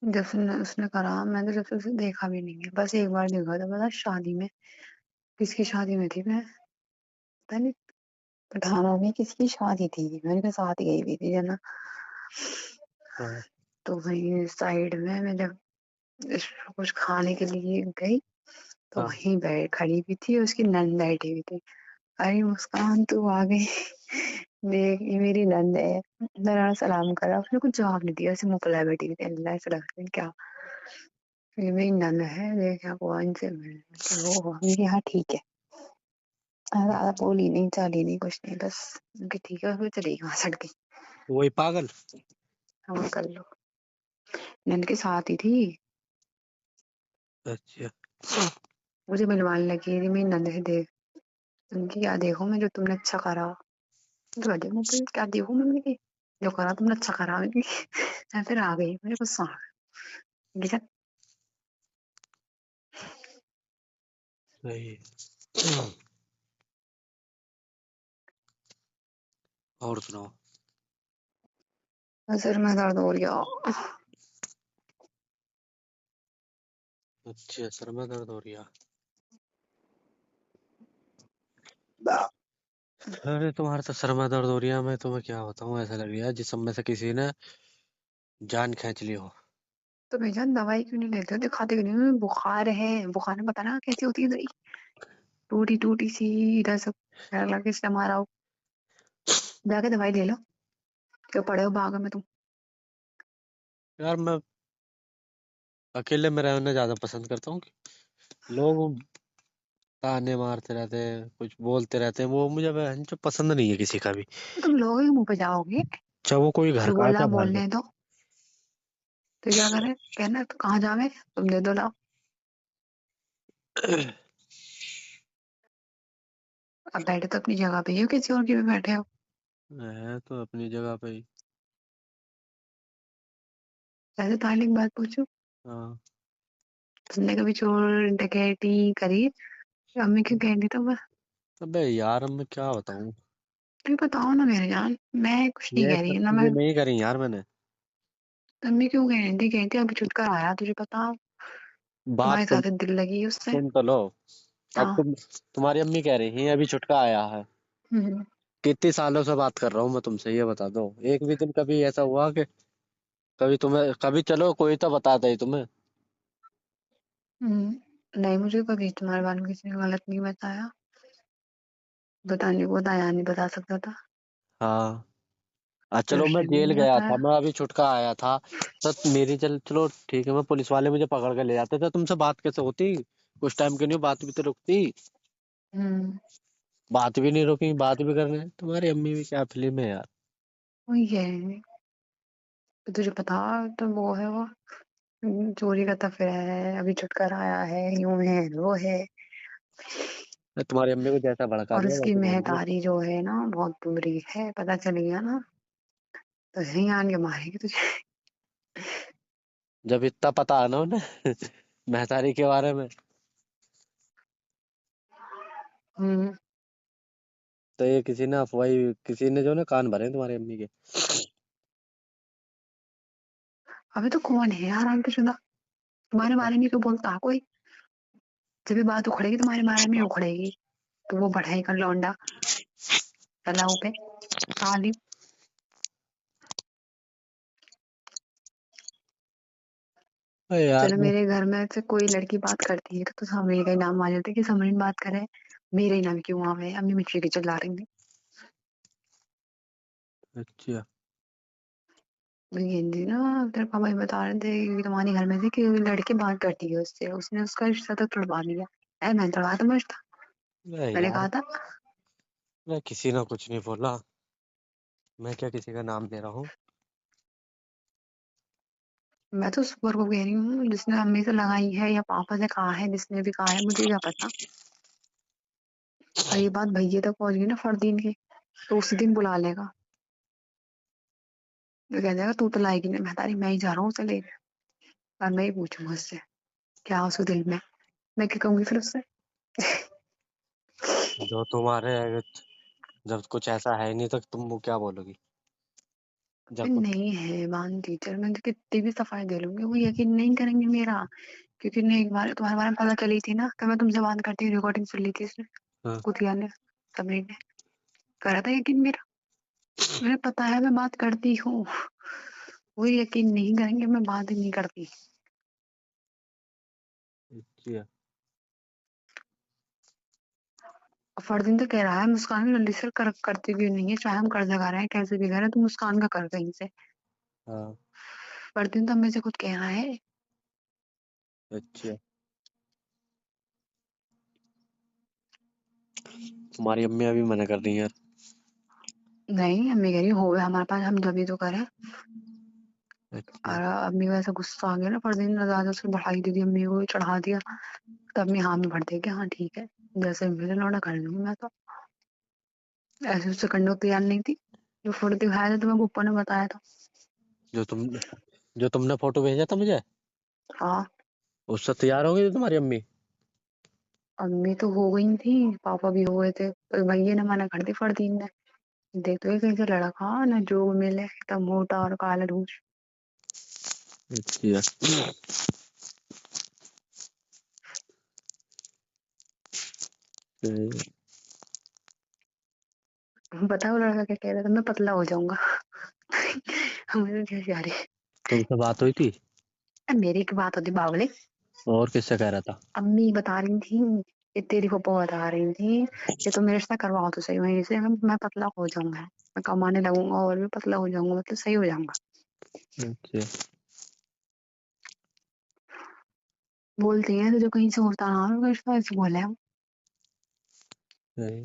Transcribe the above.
जब से उसने करा मैंने जब से उसे देखा भी नहीं है, बस एक बार देखा था, पता शादी में, किसकी शादी में थी मैं, पता नहीं, पठाना में किसकी शादी थी, मैं उनके साथ गई हुई थी जना। हाँ। तो वहीं साइड में मैं जब कुछ खाने के लिए गई तो हाँ। वहीं बैठ खड़ी भी थी, उसकी नंद बैठी हुई थी। अरे मुस्कान तू आ गई। देख ये मेरी नंद है, जरा सलाम करा, उसने कुछ जवाब नहीं दिया, ऐसे मुंह फुलाए बैठी थी, अल्लाह से लग रही क्या, ये मेरी नंद है, देख यहाँ इनसे मिल वो हमने हाँ ठीक है। ज्यादा बोली नहीं चाली नहीं कुछ नहीं, बस उनकी ठीक है, फिर चली गई वहां सड़ गई। वही पागल। हाँ कर लो, नंद के साथ ही थी, अच्छा। मुझे मिलवाने लगी थी मेरी नंद से, देख उनकी क्या देखो मैं, जो तुमने अच्छा करा, तो अजय मुझे पे क्या देखो मम्मी की, जो करा तुमने अच्छा करा मम्मी। मैं फिर आ गई, मुझे गुस्सा आ गया। सही। और सुनाओ। सर में दर्द हो गया। अच्छा, सर में दर्द हो रही है। अरे तुम्हारे तो सर में दर्द हो रही है, मैं तुम्हें क्या बताऊं, ऐसा लग रहा है जिसम में से किसी ने जान खींच ली हो। तो भैया दवाई क्यों नहीं लेते हो, दिखाते क्यों नहीं हो? बुखार है, बुखार में पता ना कैसी होती है दवाई, टूटी टूटी सी, इधर से लगे इसने मारा हो, जाके दवाई ले लो, क्यों पड़े हो भागो में तुम। यार मैं अकेले में रहना ज्यादा पसंद करता हूँ। लोग ताने मारते रहते हैं, कुछ बोलते रहते हैं, वो मुझे जो पसंद नहीं है किसी का भी। तुम लोगों के मुंह पे जाओगे, चाहे वो कोई घर जो का है बोला चाहे बाहर का। बोलने दो, तो क्या करे, कहना तो कहाँ जावे, तुम दे दो लाओ। अब बैठे तो अपनी जगह पे ही हो, किसी और की भी बैठे हो। है तो अपनी जगह पे ही। वैसे ताली की बात पूछू, हाँ। तुमने कभी चोर डकैती करी? अम्मी क्यों कह रही, तो मैं, अबे यार अब मैं क्या बताऊं। तुम बताओ ना मेरे जान, मैं कुछ नहीं ये कह सब रही ना चीजें मैं। नहीं करी यार मैंने। अम्मी क्यों कह रही थी अभी छुटकारा आया तुझे पता, बात तुम्हारे तुम साथ दिल लगी उससे। सुन तो लो। अब हाँ। तुम्हारी अम्मी कह रही है अभी छुटका आया है। हम्म। कितने सालों से बात कर रहा हूँ मैं तुमसे, ये बता दो। एक भी दिन कभी ऐसा हुआ कि कभी तुम्हें, कभी चलो कोई तो बताता ही तुम्हें। नहीं मुझे कभी तुम्हारे बारे में किसी ने गलत नहीं बताया, बताने को बताया नहीं बता सकता था, हाँ। तो चलो मैं इसलिए जेल नहीं गया था, बताया। मैं अभी छुटका आया था। तो मेरी चलो ठीक है, मैं पुलिस वाले मुझे पकड़ के ले जाते थे, तुमसे बात कैसे होती। कुछ टाइम के लिए बात भी तो रुकती। हम्म। बात भी नहीं रुकी, बात भी करने। तुम्हारी अम्मी भी क्या फिल्म है यार। वही है, तो तुझे पता, तो वो है वो, चोरी करता फिरा है, अभी छुटकारा आया है, यूं है वो है। तुम्हारी अम्मी को जैसा भड़का और दो उसकी वैसे बोल दो। मेहतारी जो है ना बहुत बुरी है, पता चल गया ना, तो यहीं आन के मारेगी तुझे। जब इतना पता है ना उन्हें महतारी के बारे में, हम्म। तो ये किसी ने अफवाही, किसी ने जो ना कान भरे हैं तुम्हारी अम्मी के। अबे तो कौन है यार आंटी शुदा, तुम्हारे बारे में क्यों बोलता है कोई, जब भी बात उखड़ेगी तुम्हारे बारे में उखड़ेगी, तो वो बढ़ाई कर लौंडा चलाऊ पे साली। अरे यार चलो मेरे घर में से कोई लड़की बात करती है तो समरी का ही नाम आ जाता है कि समरीन बात करे, मेरे ही नाम क्यों आवे, अम्मी मिट्टी की चिल्ला रही थी। अच्छा। ये जी ना, तेरे पापा ही बता रहे थे कि तुम्हारे घर में से कि लड़की बात करती है उससे, उसने उसका रिश्ता तो तुड़वा दिया। मैंने तुड़वा तो मस्त, अरे मैंने यार कहा था। मैं किसी ने कुछ नहीं बोला, मैं क्या किसी का नाम ले रहा हूँ। मैं तो सुपर को कह रही हूँ, जिसने अम्मी से लगाई है या पापा से कहा है, जिसने भी कहा है मुझे क्या पता। और ये बात भैया तक पहुंच गई ना फरदीन की, तो उसी दिन बुला लेगा, तो कह जाएगा तू तो लाएगी नहीं महतारी, मैं ही जा रहा हूँ उसे लेके, और मैं ही पूछूंगा उससे क्या उसके दिल में, मैं क्या कहूंगी फिर उससे। जो तुम्हारे, जब कुछ ऐसा है नहीं तो तुम वो क्या बोलोगी। जाको नहीं है बान टीचर, मैं तो कितनी भी सफाई दे लूंगी वो यकीन नहीं करेंगे मेरा, क्योंकि नहीं एक बार तुम्हारे बारे में पता चली थी ना कि मैं तुमसे बात करती हूँ, रिकॉर्डिंग सुन ली थी इसने, हाँ कुतिया ने, सबरीन ने करा था यकीन मेरा, मुझे पता है मैं बात करती हूँ, वो यकीन नहीं करेंगे, मैं बात ही नहीं करती। अच्छा फरदीन तो कह रहा है मुस्कान जल्दी से करती क्यों नहीं है, चाहे हम कर्ज लगा रहे हैं कैसे भी कर रहे हैं, तो मुस्कान का कर कहीं से। हाँ फरदीन तो मेरे से खुद कह रहा है। अच्छा तुम्हारी अम्मी अभी मना कर रही है यार। नहीं अम्मी कह रही हो गया हमारे पास, हम तभी तो करें। अच्छा और अम्मी को ऐसा गुस्सा आ गया ना, फरदीन ने ज्यादा उसने बढ़ाई दे दी, अम्मी को चढ़ा दिया, तो अम्मी हाँ में भर देगी, हाँ ठीक है जैसे मेरे लौटा कर दूंगी मैं तो। ऐसे उससे करने को तैयार नहीं थी, जो फोटो दिखाया था तुम्हें ऊपर ने बताया था। जो तुम जो तुमने फोटो भेजा था मुझे, हाँ उससे तैयार हो गई थी तुम्हारी अम्मी? अम्मी तो हो गई थी, पापा भी हो गए थे, पर भैया ने मना कर दी फरदीन ने। देख तो ये कैसे लड़का ना जो मिले एकदम मोटा और काला धूस। अच्छा बताओ लड़का क्या कह रहा था, मैं पतला हो जाऊंगा। मुझे क्या जा रही तुमसे बात हुई थी? है, मेरी की बात होती बावले। और किससे कह रहा था? अम्मी बता रही थी, ये तेरी पप्पा बता रही थी, ये तो मेरे से करवाओ तो सही वहीं से, मैं पतला हो जाऊंगा, मैं कमाने लगूंगा और भी पतला हो जाऊंगा, मतलब सही हो जाऊंगा। अच्छा बोलती है तो जो कहीं से होता ना हो, ऐसे बोले हम। नहीं